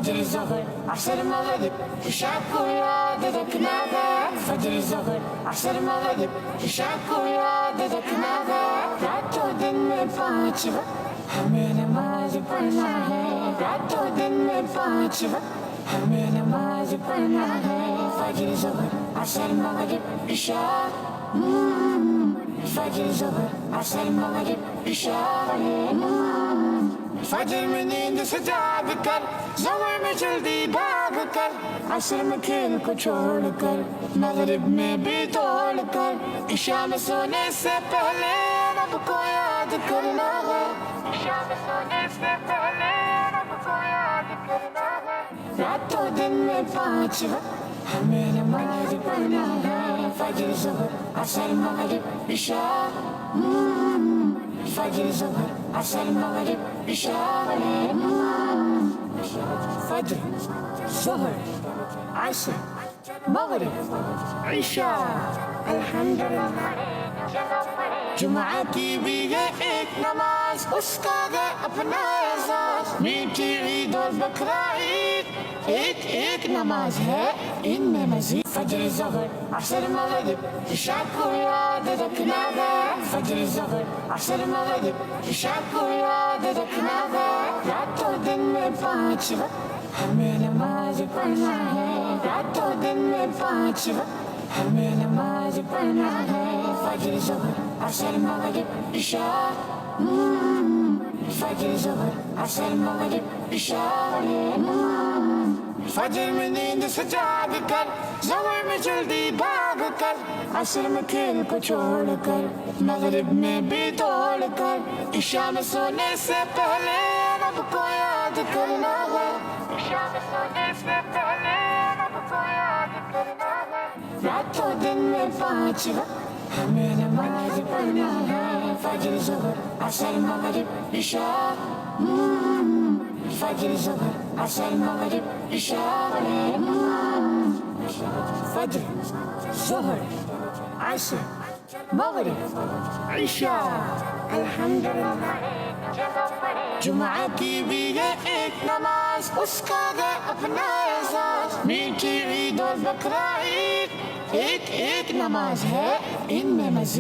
فجر ظہر عصر مغرب عشاء کو یاد رکھنا ہے فجر ظہر عصر مغرب عشاء کو یاد رکھنا ہے راتوں دن میں 5 وقت ہمیں نماز پڑھنا ہے راتوں دن میں 5 وقت ہمیں نماز پڑھنا ہے فجر ظہر عصر مغرب عشاء فجر ظہر عصر مغرب عشاء فجر میں نیند سے جاگ کر ظہر میں جلدی بھاگ کر عصر میں کھیل کو چھوڑ کر مغرب میں بھی دوڑ کر عشاء میں سونے سے پہلے رب کو یاد کرنا ہے عشاء میں سونے سے پہلے رب کو یاد کرنا ہے راتوں دن میں 5 وقت ہمیں نماز پڑھنا ہے فجر ظہر عصر مغرب عشاء فجر ظہر عصر مغرب عشاء فجر ظہر عصر مغرب عشاء الحمدللہ جمعہ کی بھی یہ ایک نماز اس کا ہے اپنا اعزاز میٹھی عید اور بقرہ عید ایک نماز ہے ان میں مزید فجر ظہر عصر مغرب عشاء کو یاد رکھنا ہے فجر ظہر عصر مغرب عشاء کو یاد رکھنا ہے راتوں دن میں 5 وقت ہمیں نماز پڑھنا ہے راتوں دن میں 5 وقت ہمیں نماز پڑھنا ہے فجر ظہر عصر مغرب عشاء فجر ظہر عصر مغرب عشاء فجر میں نیند سے جاگ کر ظہر میں جلدی بھاگ کر عصر میں کھیل کو چھوڑ کر مغرب میں بھی دوڑ کر عشاء میں سونے سے پہلے رب کو یاد کرنا ہے عشاء میں سونے سے پہلے رب کو یاد کرنا ہے راتوں دن میں 5 وقت ہمیں نماز پڑھنا ہے فجر ظہر عصر مغرب عشاء فجر ظہر عصر مغرب عشاء فجر ظہر عصر مغرب عشاء الحمدللہ جمعہ کی بھی یہ ایک نماز اس کا ہے اپنا اعزاز میٹھی عید اور بقرہ عید ایک نماز ہے ان میں مزید